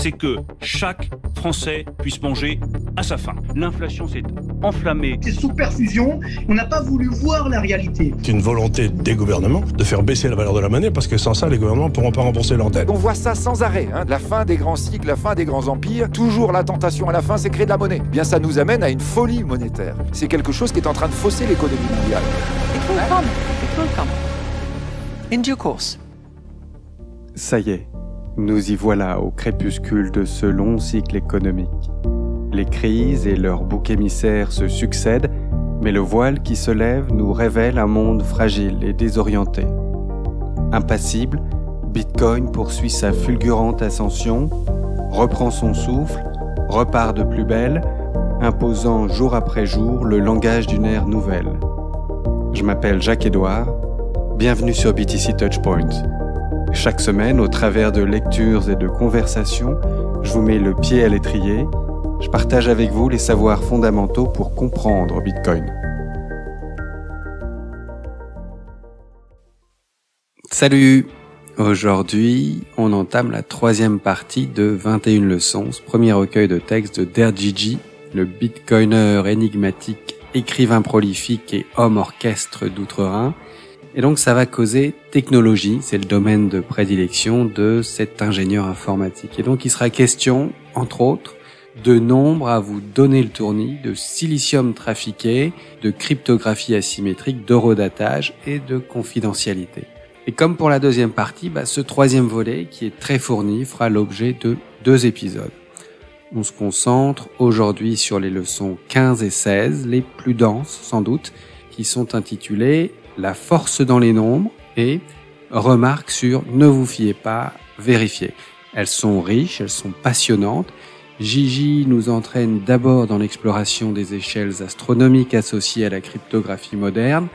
c'est que chaque Français puisse manger à sa faim. L'inflation s'est enflammée. C'est sous perfusion, on n'a pas voulu voir la réalité. C'est une volonté des gouvernements de faire baisser la valeur de la monnaie parce que sans ça, les gouvernements ne pourront pas rembourser leurs dettes. On voit ça sans arrêt, la fin des grands cycles, la fin des grands empires. Toujours la tentation à la fin, c'est créer de la monnaie. Bien, ça nous amène à une folie monétaire. C'est quelque chose qui est en train de fausser l'économie mondiale. It will come. In due course. Ça y est, nous y voilà au crépuscule de ce long cycle économique. Les crises et leurs boucs émissaires se succèdent, mais le voile qui se lève nous révèle un monde fragile et désorienté. Impassible, Bitcoin poursuit sa fulgurante ascension, reprend son souffle, repart de plus belle, imposant jour après jour le langage d'une ère nouvelle. Je m'appelle Jacques-Édouard, bienvenue sur BTC Touchpoint. Chaque semaine, au travers de lectures et de conversations, je vous mets le pied à l'étrier. Je partage avec vous les savoirs fondamentaux pour comprendre Bitcoin. Salut! Aujourd'hui, on entame la 3e partie de 21 leçons, ce premier recueil de textes de Der Gigi, le bitcoiner énigmatique, écrivain prolifique et homme orchestre d'outre-Rhin. Et donc ça va causer technologie, c'est le domaine de prédilection de cet ingénieur informatique. Et donc il sera question, entre autres, de nombres à vous donner le tournis, de silicium trafiqué, de cryptographie asymétrique, d'horodatage et de confidentialité. Et comme pour la deuxième partie, ce 3e volet, qui est très fourni, fera l'objet de 2 épisodes. On se concentre aujourd'hui sur les leçons 15 et 16, les plus denses sans doute, qui sont intitulées La force dans les nombres et remarques sur ne vous fiez pas, vérifiez. Elles sont riches, elles sont passionnantes. Gigi nous entraîne d'abord dans l'exploration des échelles astronomiques associées à la cryptographie moderne,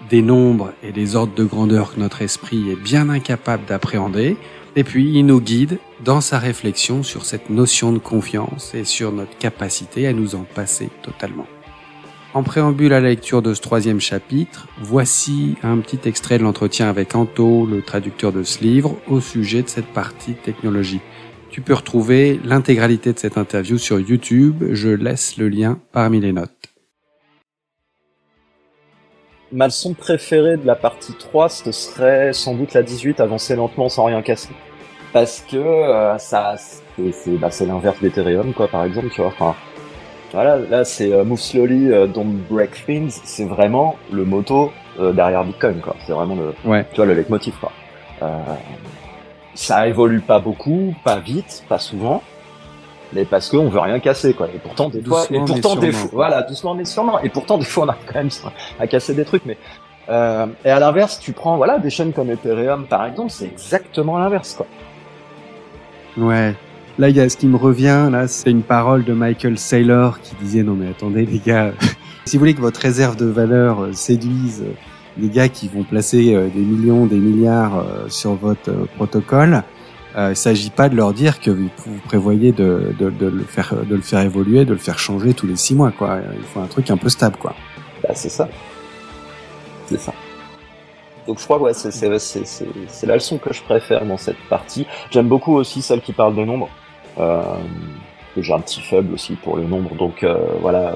des nombres et des ordres de grandeur que notre esprit est bien incapable d'appréhender, et puis il nous guide dans sa réflexion sur cette notion de confiance et sur notre capacité à nous en passer totalement. En préambule à la lecture de ce 3e chapitre, voici un petit extrait de l'entretien avec Anto, le traducteur de ce livre, au sujet de cette partie technologie. Tu peux retrouver l'intégralité de cette interview sur YouTube, je laisse le lien parmi les notes. Ma leçon préférée de la partie 3, ce serait sans doute la 18, avancer lentement sans rien casser. Parce que c'est l'inverse d'Ethereum, quoi, par exemple, tu vois. Enfin, voilà, là c'est Move Slowly, Don't Break Things, c'est vraiment le motto derrière Bitcoin, quoi. C'est vraiment tu vois, le leitmotiv, quoi. Ça évolue pas beaucoup, pas vite, pas souvent, mais parce qu'on veut rien casser, quoi. Et pourtant des fois, voilà, doucement mais sûrement. Et pourtant des fois on arrive quand même à casser des trucs, mais et à l'inverse, tu prends des chaînes comme Ethereum par exemple, c'est exactement l'inverse, quoi. Ouais. Là, il y a ce qui me revient, là, c'est une parole de Michael Saylor qui disait, non mais attendez les gars, si vous voulez que votre réserve de valeur séduise les gars qui vont placer des millions, des milliards sur votre protocole, il s'agit pas de leur dire que vous prévoyez de le faire évoluer, de le faire changer tous les 6 mois, quoi. Il faut un truc un peu stable, quoi. C'est ça. C'est ça. Donc je crois que c'est la leçon que je préfère dans cette partie. J'aime beaucoup aussi celle qui parle des nombres. J'ai un petit faible aussi pour les nombres, donc voilà.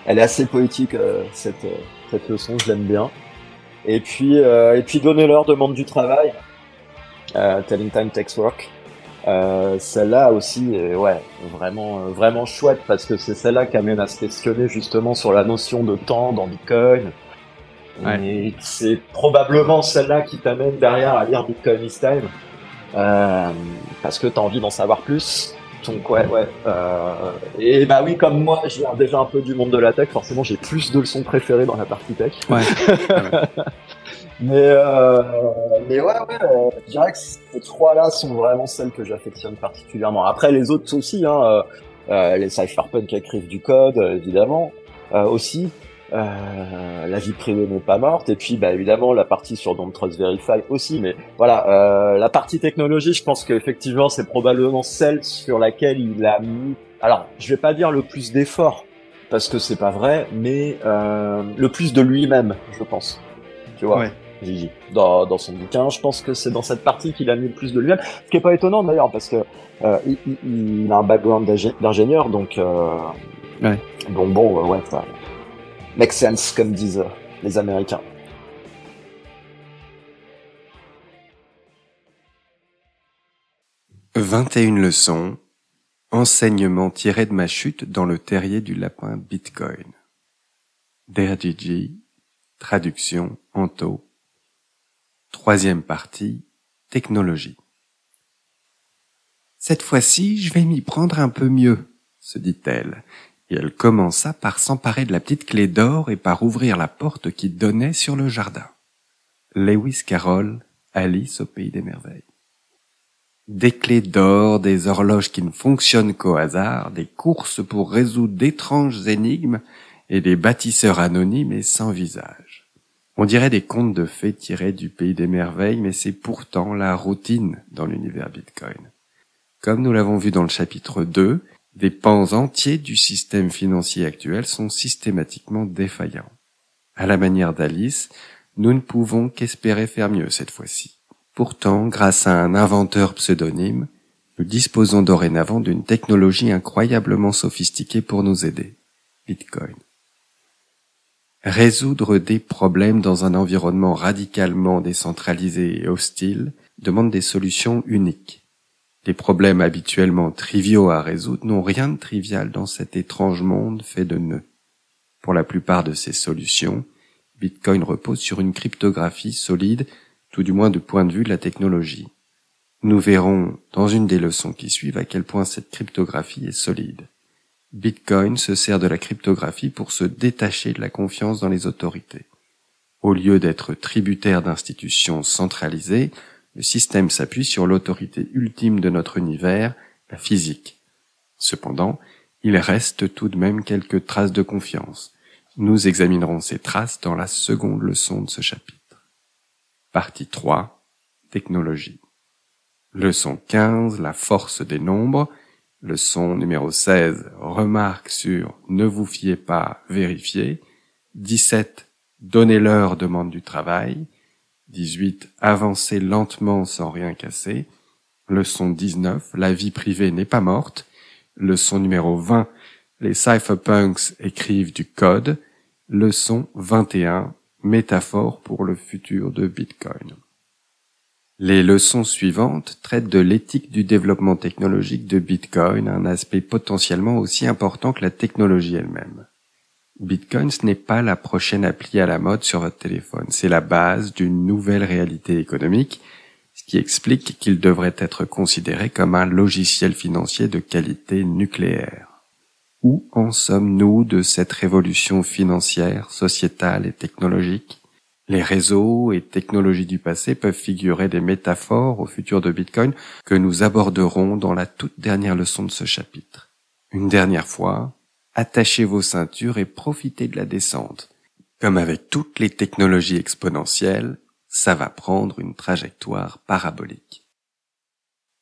Elle est assez poétique cette leçon, je l'aime bien. Et puis donnez-leur demande du travail. Telling time takes work. Celle-là aussi est vraiment chouette parce que c'est celle-là qui amène à se questionner justement sur la notion de temps dans Bitcoin. Ouais. Et c'est probablement celle-là qui t'amène derrière à lire Bitcoin is Time, parce que t'as envie d'en savoir plus. Donc et oui, comme moi je viens déjà un peu du monde de la tech, forcément j'ai plus de leçons préférées dans la partie tech. Ouais. mais je dirais que ces 3-là sont vraiment celles que j'affectionne particulièrement. Après les autres aussi, les cypherpunks qui écrivent du code, évidemment, aussi. La vie privée n'est pas morte, et puis évidemment la partie sur Don't Trust Verify aussi, mais voilà, la partie technologie, je pense qu'effectivement c'est probablement celle sur laquelle il a mis, alors je vais pas dire le plus d'efforts parce que c'est pas vrai, mais le plus de lui-même, je pense, tu vois. Ouais. Gigi, dans son bouquin. Je pense que c'est dans cette partie qu'il a mis le plus de lui-même. Ce qui est pas étonnant d'ailleurs, parce que il a un background d'ingénieur, donc Ouais. donc bon, ouais, ça make sense, comme disent les Américains. « 21 leçons, enseignements tirés de ma chute dans le terrier du lapin Bitcoin. » Der Gigi, traduction, Anto. Troisième partie, technologie. « Cette fois-ci, je vais m'y prendre un peu mieux, » se dit-elle, et elle commença par s'emparer de la petite clé d'or et par ouvrir la porte qui donnait sur le jardin. Lewis Carroll, Alice au pays des merveilles. Des clés d'or, des horloges qui ne fonctionnent qu'au hasard, des courses pour résoudre d'étranges énigmes et des bâtisseurs anonymes et sans visage. On dirait des contes de fées tirés du pays des merveilles, mais c'est pourtant la routine dans l'univers Bitcoin. Comme nous l'avons vu dans le chapitre 2, des pans entiers du système financier actuel sont systématiquement défaillants. À la manière d'Alice, nous ne pouvons qu'espérer faire mieux cette fois-ci. Pourtant, grâce à un inventeur pseudonyme, nous disposons dorénavant d'une technologie incroyablement sophistiquée pour nous aider. Bitcoin. Résoudre des problèmes dans un environnement radicalement décentralisé et hostile demande des solutions uniques. Les problèmes habituellement triviaux à résoudre n'ont rien de trivial dans cet étrange monde fait de nœuds. Pour la plupart de ces solutions, Bitcoin repose sur une cryptographie solide, tout du moins du point de vue de la technologie. Nous verrons dans une des leçons qui suivent à quel point cette cryptographie est solide. Bitcoin se sert de la cryptographie pour se détacher de la confiance dans les autorités. Au lieu d'être tributaire d'institutions centralisées, le système s'appuie sur l'autorité ultime de notre univers, la physique. Cependant, il reste tout de même quelques traces de confiance. Nous examinerons ces traces dans la seconde leçon de ce chapitre. Partie 3. Technologie. Leçon 15. La force des nombres. Leçon numéro 16. Remarque sur ne vous fiez pas, vérifiez. 17. Donnez-leur demande du travail. 18. Avancez lentement sans rien casser. Leçon 19. La vie privée n'est pas morte. Leçon numéro 20. Les cypherpunks écrivent du code. Leçon 21. Métaphore pour le futur de Bitcoin. Les leçons suivantes traitent de l'éthique du développement technologique de Bitcoin, un aspect potentiellement aussi important que la technologie elle-même. Bitcoin, ce n'est pas la prochaine appli à la mode sur votre téléphone, c'est la base d'une nouvelle réalité économique, ce qui explique qu'il devrait être considéré comme un logiciel financier de qualité nucléaire. Où en sommes-nous de cette révolution financière, sociétale et technologique ? Les réseaux et technologies du passé peuvent figurer des métaphores au futur de Bitcoin que nous aborderons dans la toute dernière leçon de ce chapitre. Une dernière fois, attachez vos ceintures et profitez de la descente. Comme avec toutes les technologies exponentielles, ça va prendre une trajectoire parabolique.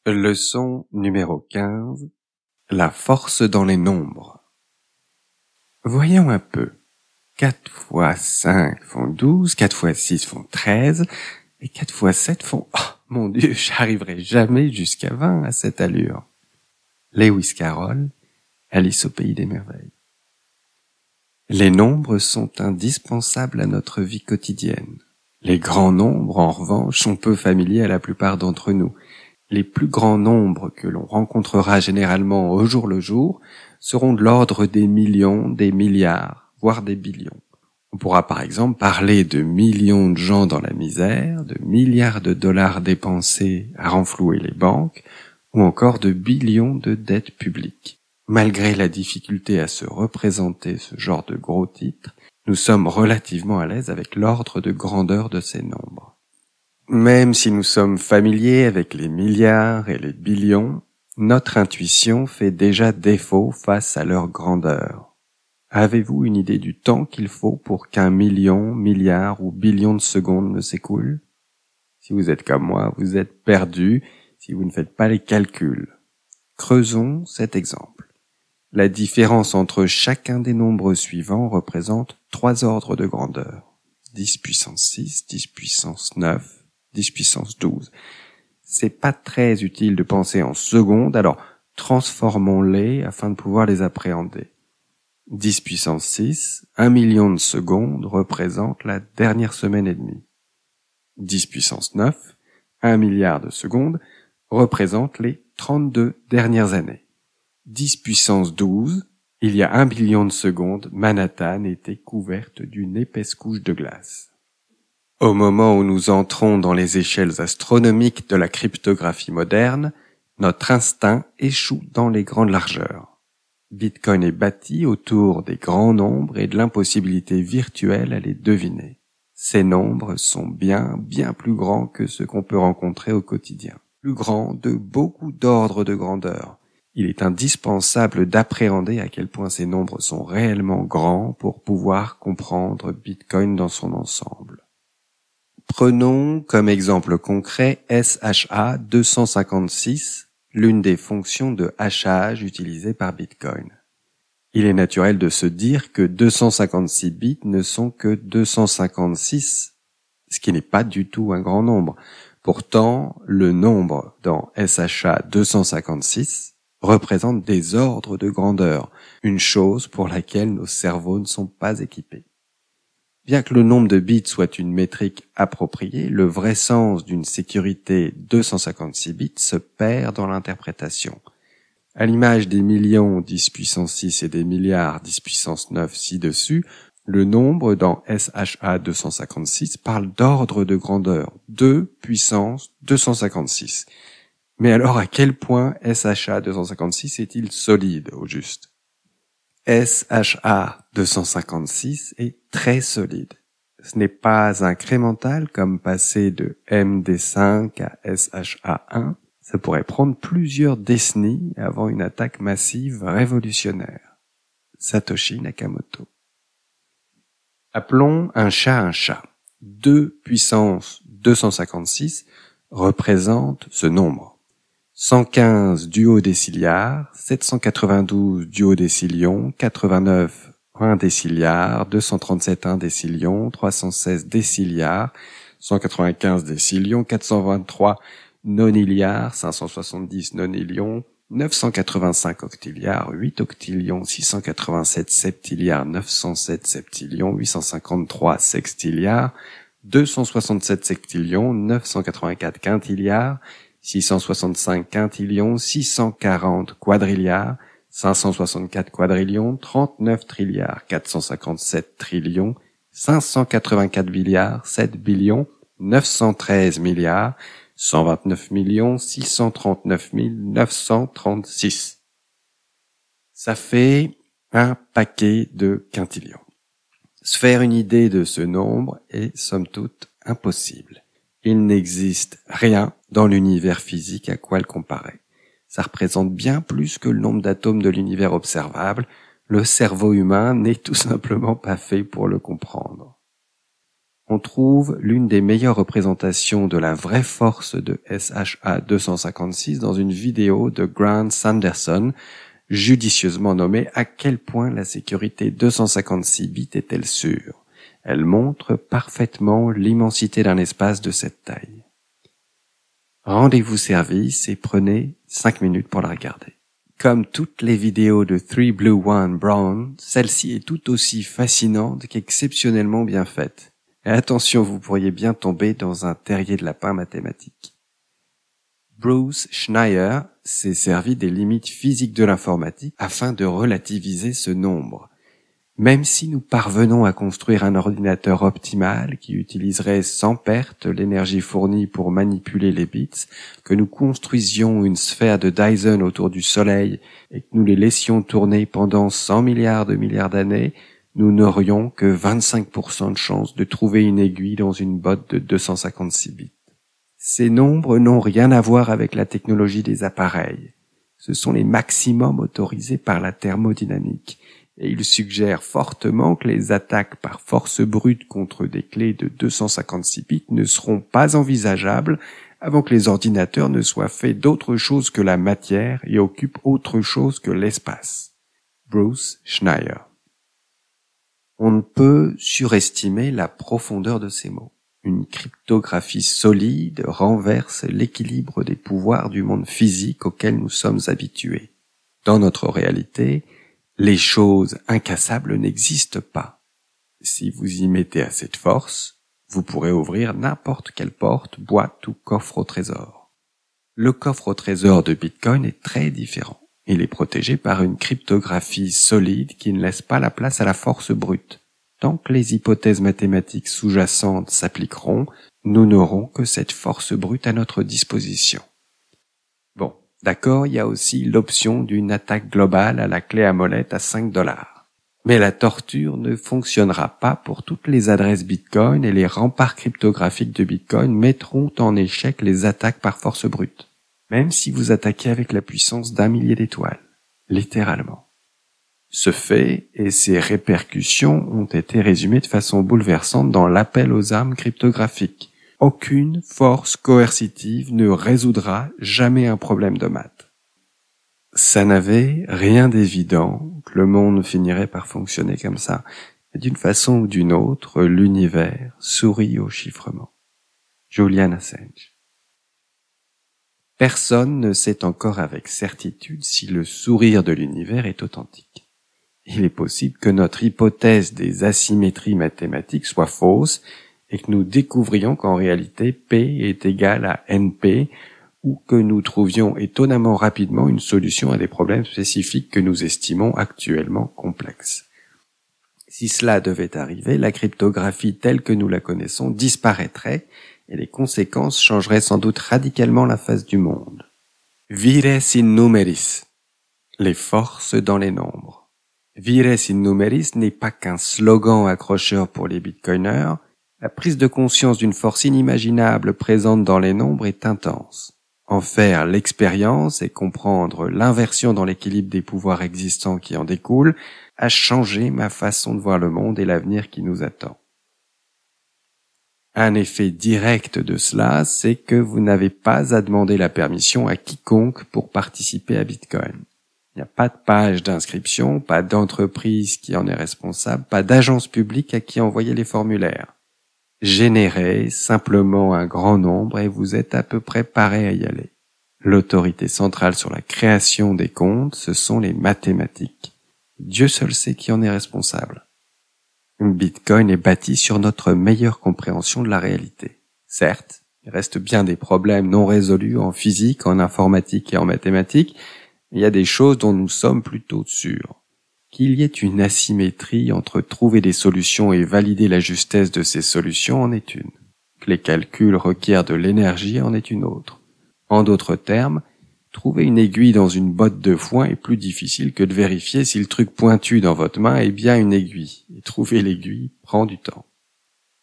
Leçon numéro 15. La force dans les nombres. Voyons un peu. 4 fois 5 font 12, 4 fois 6 font 13, et 4 fois 7 font... Oh, mon Dieu, j'arriverai jamais jusqu'à 20 à cette allure. Lewis Carroll, Alice au pays des merveilles. Les nombres sont indispensables à notre vie quotidienne. Les grands nombres, en revanche, sont peu familiers à la plupart d'entre nous. Les plus grands nombres que l'on rencontrera généralement au jour le jour seront de l'ordre des millions, des milliards, voire des billions. On pourra par exemple parler de millions de gens dans la misère, de milliards de dollars dépensés à renflouer les banques, ou encore de billions de dettes publiques. Malgré la difficulté à se représenter ce genre de gros titres, nous sommes relativement à l'aise avec l'ordre de grandeur de ces nombres. Même si nous sommes familiers avec les milliards et les billions, notre intuition fait déjà défaut face à leur grandeur. Avez-vous une idée du temps qu'il faut pour qu'un million, milliard ou billion de secondes ne s'écoule ? Si vous êtes comme moi, vous êtes perdu si vous ne faites pas les calculs. Creusons cet exemple. La différence entre chacun des nombres suivants représente 3 ordres de grandeur. 10 puissance 6, 10 puissance 9, 10 puissance 12. C'est pas très utile de penser en secondes, alors transformons-les afin de pouvoir les appréhender. 10 puissance 6, 1 million de secondes représente la dernière semaine et demie. 10 puissance 9, 1 milliard de secondes représente les 32 dernières années. 10 puissance 12, il y a 1 billion de secondes, Manhattan était couverte d'une épaisse couche de glace. Au moment où nous entrons dans les échelles astronomiques de la cryptographie moderne, notre instinct échoue dans les grandes largeurs. Bitcoin est bâti autour des grands nombres et de l'impossibilité virtuelle à les deviner. Ces nombres sont bien plus grands que ceux qu'on peut rencontrer au quotidien. Plus grands de beaucoup d'ordres de grandeur. Il est indispensable d'appréhender à quel point ces nombres sont réellement grands pour pouvoir comprendre Bitcoin dans son ensemble. Prenons comme exemple concret SHA 256, l'une des fonctions de hachage utilisées par Bitcoin. Il est naturel de se dire que 256 bits ne sont que 256, ce qui n'est pas du tout un grand nombre. Pourtant, le nombre dans SHA 256 représente des ordres de grandeur, une chose pour laquelle nos cerveaux ne sont pas équipés. Bien que le nombre de bits soit une métrique appropriée, le vrai sens d'une sécurité 256 bits se perd dans l'interprétation. À l'image des millions 10 puissance 6 et des milliards 10 puissance 9 ci-dessus, le nombre dans SHA 256 parle d'ordre de grandeur, 2 puissance 256. Mais alors à quel point SHA 256 est-il solide au juste ? SHA 256 est très solide. Ce n'est pas incrémental comme passer de MD5 à SHA1. Ça pourrait prendre plusieurs décennies avant une attaque massive révolutionnaire. Satoshi Nakamoto. Appelons un chat. 2 puissance 256 représente ce nombre. 115 duodéciliards, 792 duodécilions, 89 indéciliards, 237 indécilions, 316 déciliards, 195 décilions, 423 noniliards, 570 nonilions, 985 octiliards, 8 octilions, 687 septiliards, 907 septilions, 853 sextiliards, 267 sextillions, 984 quintilliards, 665 quintillions, 640 quadrilliards, 564 quadrillions, 39 trilliards, 457 trillions, 584 billiards, 7 billions, 913 milliards, 129 millions, 639 936. Ça fait un paquet de quintillions. Se faire une idée de ce nombre est somme toute impossible. Il n'existe rien dans l'univers physique à quoi le comparer. Ça représente bien plus que le nombre d'atomes de l'univers observable. Le cerveau humain n'est tout simplement pas fait pour le comprendre. On trouve l'une des meilleures représentations de la vraie force de SHA 256 dans une vidéo de Grant Sanderson, judicieusement nommée « À quel point la sécurité 256 bits est-elle sûre ?» Elle montre parfaitement l'immensité d'un espace de cette taille. Rendez-vous service et prenez 5 minutes pour la regarder. Comme toutes les vidéos de 3Blue1Brown, celle-ci est tout aussi fascinante qu'exceptionnellement bien faite. Et attention, vous pourriez bien tomber dans un terrier de lapin mathématique. Bruce Schneier s'est servi des limites physiques de l'informatique afin de relativiser ce nombre. Même si nous parvenons à construire un ordinateur optimal qui utiliserait sans perte l'énergie fournie pour manipuler les bits, que nous construisions une sphère de Dyson autour du Soleil et que nous les laissions tourner pendant 100 milliards de milliards d'années, nous n'aurions que 25% de chance de trouver une aiguille dans une botte de 256 bits. Ces nombres n'ont rien à voir avec la technologie des appareils. Ce sont les maximums autorisés par la thermodynamique. Et il suggère fortement que les attaques par force brute contre des clés de 256 bits ne seront pas envisageables avant que les ordinateurs ne soient faits d'autre chose que la matière et occupent autre chose que l'espace. Bruce Schneier. On ne peut surestimer la profondeur de ces mots. Une cryptographie solide renverse l'équilibre des pouvoirs du monde physique auquel nous sommes habitués. Dans notre réalité, les choses incassables n'existent pas. Si vous y mettez assez de force, vous pourrez ouvrir n'importe quelle porte, boîte ou coffre au trésor. Le coffre au trésor de Bitcoin est très différent. Il est protégé par une cryptographie solide qui ne laisse pas la place à la force brute. Tant que les hypothèses mathématiques sous-jacentes s'appliqueront, nous n'aurons que cette force brute à notre disposition. Bon, d'accord, il y a aussi l'option d'une attaque globale à la clé à molette à $5. Mais la torture ne fonctionnera pas pour toutes les adresses Bitcoin et les remparts cryptographiques de Bitcoin mettront en échec les attaques par force brute. Même si vous attaquez avec la puissance d'1 millier d'étoiles. Littéralement. Ce fait et ses répercussions ont été résumés de façon bouleversante dans l'appel aux armes cryptographiques. Aucune force coercitive ne résoudra jamais un problème de maths. Ça n'avait rien d'évident que le monde finirait par fonctionner comme ça. Et d'une façon ou d'une autre, l'univers sourit au chiffrement. Julian Assange. Personne ne sait encore avec certitude si le sourire de l'univers est authentique. Il est possible que notre hypothèse des asymétries mathématiques soit fausse et que nous découvrions qu'en réalité P est égal à NP ou que nous trouvions étonnamment rapidement une solution à des problèmes spécifiques que nous estimons actuellement complexes. Si cela devait arriver, la cryptographie telle que nous la connaissons disparaîtrait et les conséquences changeraient sans doute radicalement la face du monde. Vires in numeris. Les forces dans les nombres. Vires in numeris n'est pas qu'un slogan accrocheur pour les bitcoiners. La prise de conscience d'une force inimaginable présente dans les nombres est intense. En faire l'expérience et comprendre l'inversion dans l'équilibre des pouvoirs existants qui en découle a changé ma façon de voir le monde et l'avenir qui nous attend. Un effet direct de cela, c'est que vous n'avez pas à demander la permission à quiconque pour participer à Bitcoin. Il n'y a pas de page d'inscription, pas d'entreprise qui en est responsable, pas d'agence publique à qui envoyer les formulaires. Générez simplement un grand nombre et vous êtes à peu près prêt à y aller. L'autorité centrale sur la création des comptes, ce sont les mathématiques. Dieu seul sait qui en est responsable. Bitcoin est bâti sur notre meilleure compréhension de la réalité. Certes, il reste bien des problèmes non résolus en physique, en informatique et en mathématiques, mais il y a des choses dont nous sommes plutôt sûrs. Qu'il y ait une asymétrie entre trouver des solutions et valider la justesse de ces solutions en est une. Que les calculs requièrent de l'énergie en est une autre. En d'autres termes, trouver une aiguille dans une botte de foin est plus difficile que de vérifier si le truc pointu dans votre main est bien une aiguille. Et trouver l'aiguille prend du temps.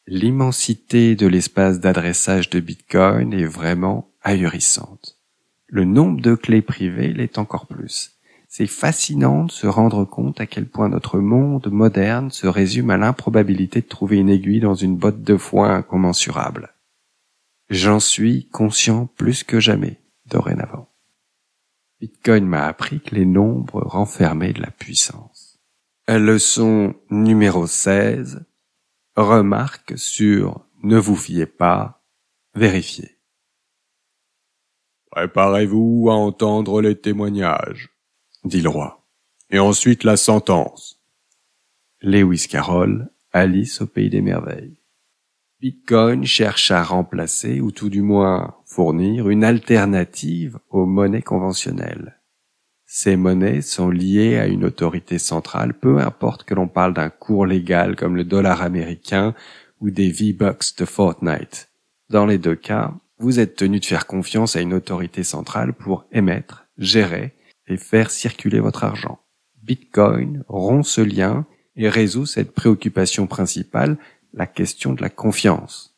L'immensité de l'espace d'adressage de Bitcoin est vraiment ahurissante. Le nombre de clés privées l'est encore plus. C'est fascinant de se rendre compte à quel point notre monde moderne se résume à l'improbabilité de trouver une aiguille dans une botte de foin incommensurable. J'en suis conscient plus que jamais, dorénavant. Bitcoin m'a appris que les nombres renfermaient de la puissance. Leçon numéro 16. Remarque sur « Ne vous fiez pas, vérifiez ». Préparez-vous à entendre les témoignages, dit le roi. Et ensuite la sentence. Lewis Carroll, Alice au pays des merveilles. Bitcoin cherche à remplacer, ou tout du moins fournir, une alternative aux monnaies conventionnelles. Ces monnaies sont liées à une autorité centrale, peu importe que l'on parle d'un cours légal comme le dollar américain ou des V-Bucks de Fortnite. Dans les deux cas, vous êtes tenu de faire confiance à une autorité centrale pour émettre, gérer et faire circuler votre argent. Bitcoin rompt ce lien et résout cette préoccupation principale, la question de la confiance.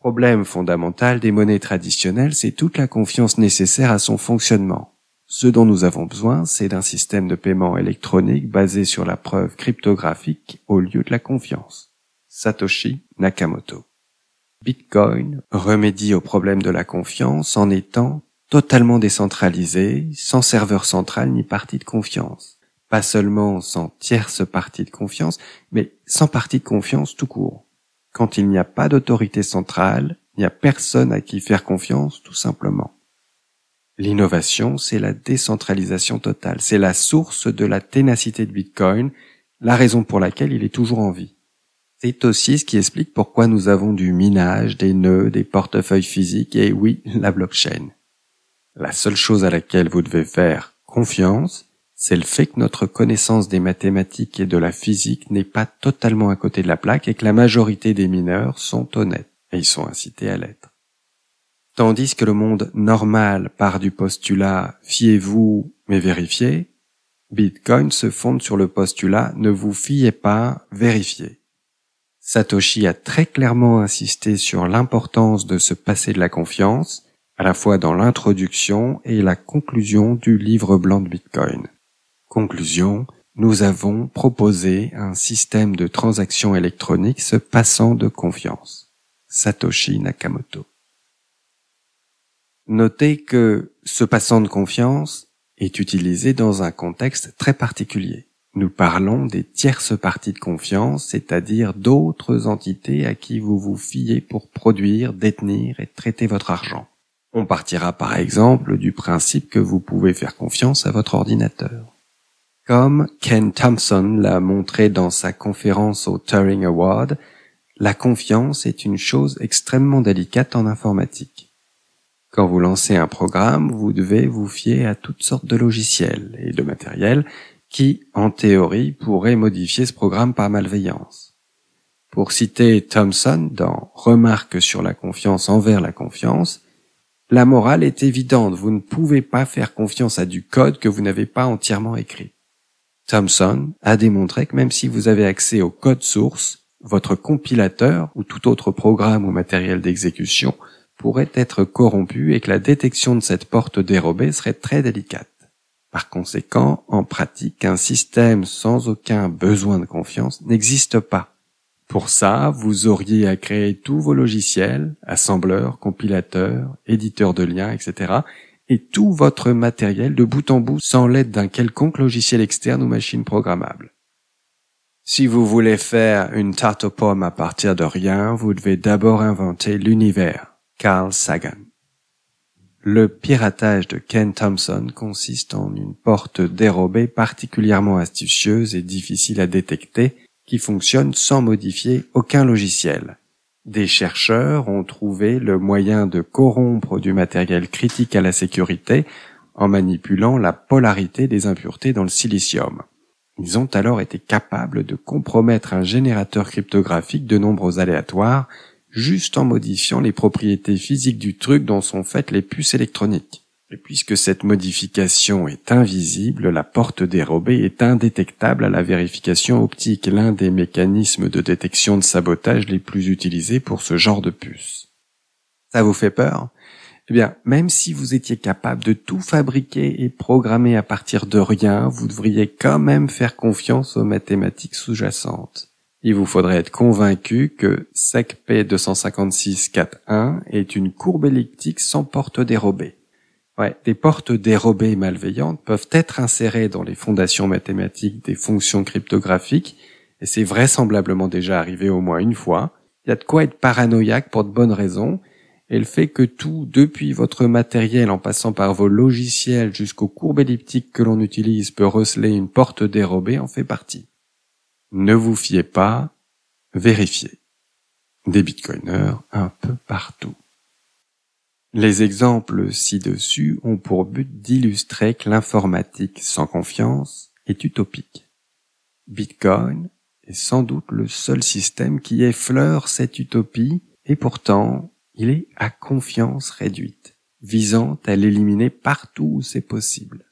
Problème fondamental des monnaies traditionnelles, c'est toute la confiance nécessaire à son fonctionnement. Ce dont nous avons besoin, c'est d'un système de paiement électronique basé sur la preuve cryptographique au lieu de la confiance. Satoshi Nakamoto. Bitcoin remédie au problème de la confiance en étant totalement décentralisé, sans serveur central ni partie de confiance. Pas seulement sans tierce partie de confiance, mais sans partie de confiance tout court. Quand il n'y a pas d'autorité centrale, il n'y a personne à qui faire confiance, tout simplement. L'innovation, c'est la décentralisation totale. C'est la source de la ténacité de Bitcoin, la raison pour laquelle il est toujours en vie. C'est aussi ce qui explique pourquoi nous avons du minage, des nœuds, des portefeuilles physiques et oui, la blockchain. La seule chose à laquelle vous devez faire confiance, c'est le fait que notre connaissance des mathématiques et de la physique n'est pas totalement à côté de la plaque et que la majorité des mineurs sont honnêtes et ils sont incités à l'être. Tandis que le monde normal part du postulat « fiez-vous, mais vérifiez », Bitcoin se fonde sur le postulat « ne vous fiez pas, vérifiez ». Satoshi a très clairement insisté sur l'importance de se passer de la confiance, à la fois dans l'introduction et la conclusion du livre blanc de Bitcoin. Conclusion, nous avons proposé un système de transactions électroniques se passant de confiance. Satoshi Nakamoto. Notez que ce passant de confiance est utilisé dans un contexte très particulier. Nous parlons des tierces parties de confiance, c'est-à-dire d'autres entités à qui vous vous fiez pour produire, détenir et traiter votre argent. On partira par exemple du principe que vous pouvez faire confiance à votre ordinateur. Comme Ken Thompson l'a montré dans sa conférence au Turing Award, la confiance est une chose extrêmement délicate en informatique. Quand vous lancez un programme, vous devez vous fier à toutes sortes de logiciels et de matériel qui, en théorie, pourraient modifier ce programme par malveillance. Pour citer Thompson dans Remarques sur la confiance envers la confiance, la morale est évidente, vous ne pouvez pas faire confiance à du code que vous n'avez pas entièrement écrit. Thompson a démontré que même si vous avez accès au code source, votre compilateur ou tout autre programme ou matériel d'exécution pourrait être corrompu et que la détection de cette porte dérobée serait très délicate. Par conséquent, en pratique, un système sans aucun besoin de confiance n'existe pas. Pour ça, vous auriez à créer tous vos logiciels, assembleurs, compilateurs, éditeurs de liens, etc., et tout votre matériel de bout en bout sans l'aide d'un quelconque logiciel externe ou machine programmable. Si vous voulez faire une tarte aux pommes à partir de rien, vous devez d'abord inventer l'univers. Carl Sagan. Le piratage de Ken Thompson consiste en une porte dérobée particulièrement astucieuse et difficile à détecter qui fonctionne sans modifier aucun logiciel. Des chercheurs ont trouvé le moyen de corrompre du matériel critique à la sécurité en manipulant la polarité des impuretés dans le silicium. Ils ont alors été capables de compromettre un générateur cryptographique de nombres aléatoires juste en modifiant les propriétés physiques du truc dont sont faites les puces électroniques. Et puisque cette modification est invisible, la porte dérobée est indétectable à la vérification optique, l'un des mécanismes de détection de sabotage les plus utilisés pour ce genre de puces. Ça vous fait peur ? Eh bien, même si vous étiez capable de tout fabriquer et programmer à partir de rien, vous devriez quand même faire confiance aux mathématiques sous-jacentes. Il vous faudrait être convaincu que SecP 256.4.1 est une courbe elliptique sans porte dérobée. Ouais, des portes dérobées malveillantes peuvent être insérées dans les fondations mathématiques des fonctions cryptographiques, et c'est vraisemblablement déjà arrivé au moins une fois. Il y a de quoi être paranoïaque pour de bonnes raisons, et le fait que tout, depuis votre matériel en passant par vos logiciels jusqu'aux courbes elliptiques que l'on utilise, peut receler une porte dérobée en fait partie. Ne vous fiez pas, vérifiez. Des bitcoiners un peu partout. Les exemples ci-dessus ont pour but d'illustrer que l'informatique sans confiance est utopique. Bitcoin est sans doute le seul système qui effleure cette utopie et pourtant il est à confiance réduite, visant à l'éliminer partout où c'est possible.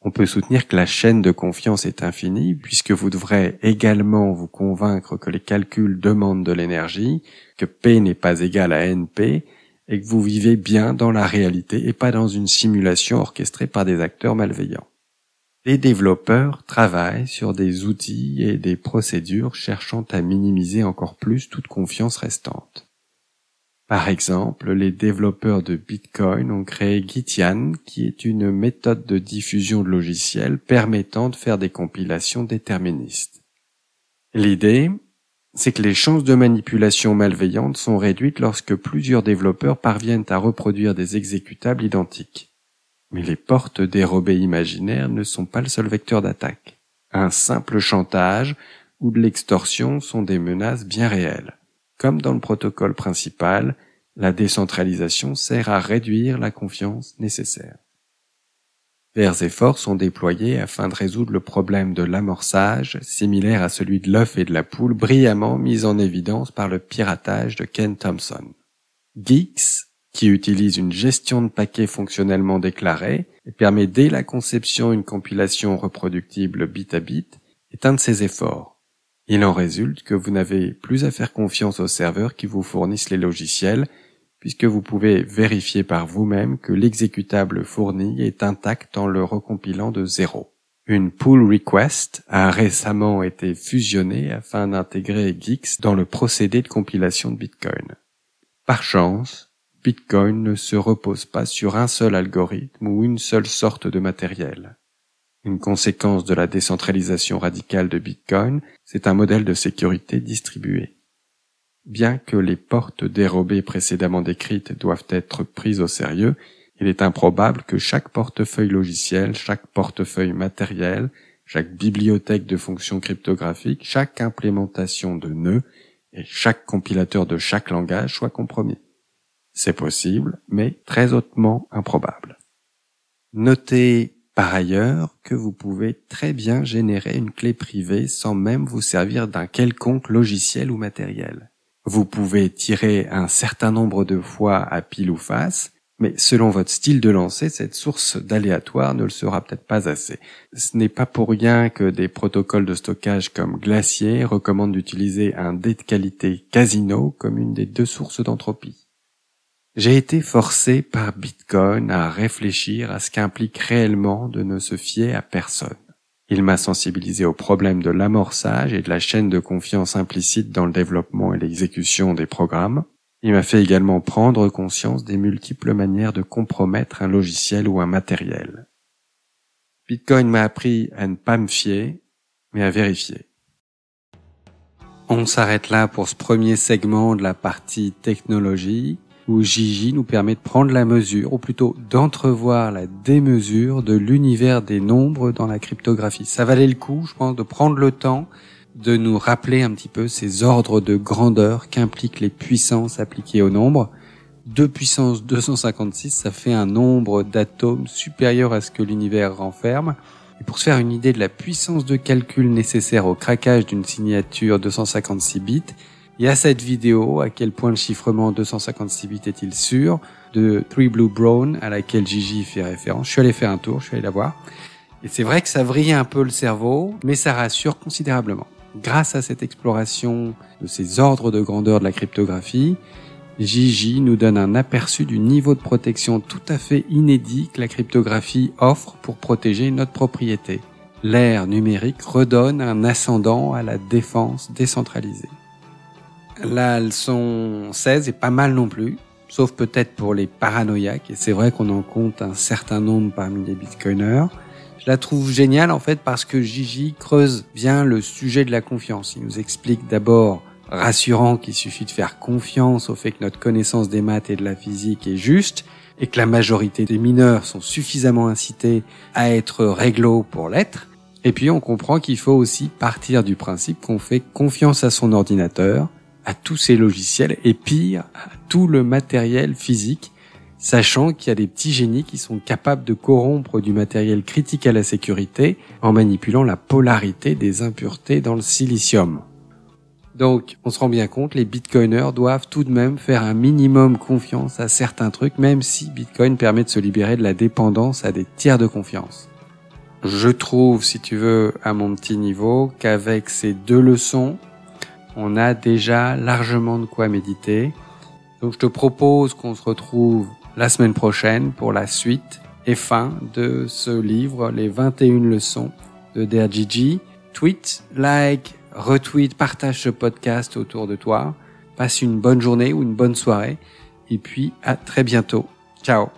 On peut soutenir que la chaîne de confiance est infinie puisque vous devrez également vous convaincre que les calculs demandent de l'énergie, que P n'est pas égal à NP et que vous vivez bien dans la réalité et pas dans une simulation orchestrée par des acteurs malveillants. Les développeurs travaillent sur des outils et des procédures cherchant à minimiser encore plus toute confiance restante. Par exemple, les développeurs de Bitcoin ont créé Gitian, qui est une méthode de diffusion de logiciels permettant de faire des compilations déterministes. L'idée, c'est que les chances de manipulation malveillante sont réduites lorsque plusieurs développeurs parviennent à reproduire des exécutables identiques. Mais les portes dérobées imaginaires ne sont pas le seul vecteur d'attaque. Un simple chantage ou de l'extorsion sont des menaces bien réelles. Comme dans le protocole principal, la décentralisation sert à réduire la confiance nécessaire. Divers efforts sont déployés afin de résoudre le problème de l'amorçage, similaire à celui de l'œuf et de la poule, brillamment mis en évidence par le piratage de Ken Thompson. Geeks, qui utilise une gestion de paquets fonctionnellement déclarée et permet dès la conception une compilation reproductible bit à bit, est un de ces efforts. Il en résulte que vous n'avez plus à faire confiance aux serveurs qui vous fournissent les logiciels, puisque vous pouvez vérifier par vous-même que l'exécutable fourni est intact en le recompilant de zéro. Une pull request a récemment été fusionnée afin d'intégrer Geeks dans le procédé de compilation de Bitcoin. Par chance, Bitcoin ne se repose pas sur un seul algorithme ou une seule sorte de matériel. Une conséquence de la décentralisation radicale de Bitcoin, c'est un modèle de sécurité distribué. Bien que les portes dérobées précédemment décrites doivent être prises au sérieux, il est improbable que chaque portefeuille logiciel, chaque portefeuille matériel, chaque bibliothèque de fonctions cryptographiques, chaque implémentation de nœuds et chaque compilateur de chaque langage soit compromis. C'est possible, mais très hautement improbable. Notez par ailleurs que vous pouvez très bien générer une clé privée sans même vous servir d'un quelconque logiciel ou matériel. Vous pouvez tirer un certain nombre de fois à pile ou face, mais selon votre style de lancer, cette source d'aléatoire ne le sera peut-être pas assez. Ce n'est pas pour rien que des protocoles de stockage comme Glacier recommandent d'utiliser un dé de qualité Casino comme une des deux sources d'entropie. J'ai été forcé par Bitcoin à réfléchir à ce qu'implique réellement de ne se fier à personne. Il m'a sensibilisé au problème de l'amorçage et de la chaîne de confiance implicite dans le développement et l'exécution des programmes. Il m'a fait également prendre conscience des multiples manières de compromettre un logiciel ou un matériel. Bitcoin m'a appris à ne pas me fier, mais à vérifier. On s'arrête là pour ce premier segment de la partie technologie, où Gigi nous permet de prendre la mesure, ou plutôt d'entrevoir la démesure de l'univers des nombres dans la cryptographie. Ça valait le coup, je pense, de prendre le temps de nous rappeler un petit peu ces ordres de grandeur qu'impliquent les puissances appliquées au nombre. 2 puissance 256, ça fait un nombre d'atomes supérieur à ce que l'univers renferme. Et pour se faire une idée de la puissance de calcul nécessaire au craquage d'une signature 256 bits, il y a cette vidéo, à quel point le chiffrement 256 bits est-il sûr, de Three Blue Brown, à laquelle Gigi fait référence. Je suis allé faire un tour, je suis allé la voir. Et c'est vrai que ça vrille un peu le cerveau, mais ça rassure considérablement. Grâce à cette exploration de ces ordres de grandeur de la cryptographie, Gigi nous donne un aperçu du niveau de protection tout à fait inédit que la cryptographie offre pour protéger notre propriété. L'ère numérique redonne un ascendant à la défense décentralisée. La leçon 16 est pas mal non plus, sauf peut-être pour les paranoïaques, et c'est vrai qu'on en compte un certain nombre parmi les bitcoiners. Je la trouve géniale en fait parce que Gigi creuse bien le sujet de la confiance. Il nous explique d'abord, rassurant, qu'il suffit de faire confiance au fait que notre connaissance des maths et de la physique est juste, et que la majorité des mineurs sont suffisamment incités à être réglo pour l'être. Et puis on comprend qu'il faut aussi partir du principe qu'on fait confiance à son ordinateur, à tous ses logiciels et pire, à tout le matériel physique, sachant qu'il y a des petits génies qui sont capables de corrompre du matériel critique à la sécurité en manipulant la polarité des impuretés dans le silicium. Donc, on se rend bien compte, les bitcoiners doivent tout de même faire un minimum confiance à certains trucs, même si Bitcoin permet de se libérer de la dépendance à des tiers de confiance. Je trouve, si tu veux, à mon petit niveau, qu'avec ces 2 leçons, on a déjà largement de quoi méditer. Donc je te propose qu'on se retrouve la semaine prochaine pour la suite et fin de ce livre, les 21 leçons de Dare Gigi. Tweet, like, retweet, partage ce podcast autour de toi, Passe une bonne journée ou une bonne soirée. Et puis, à très bientôt. Ciao.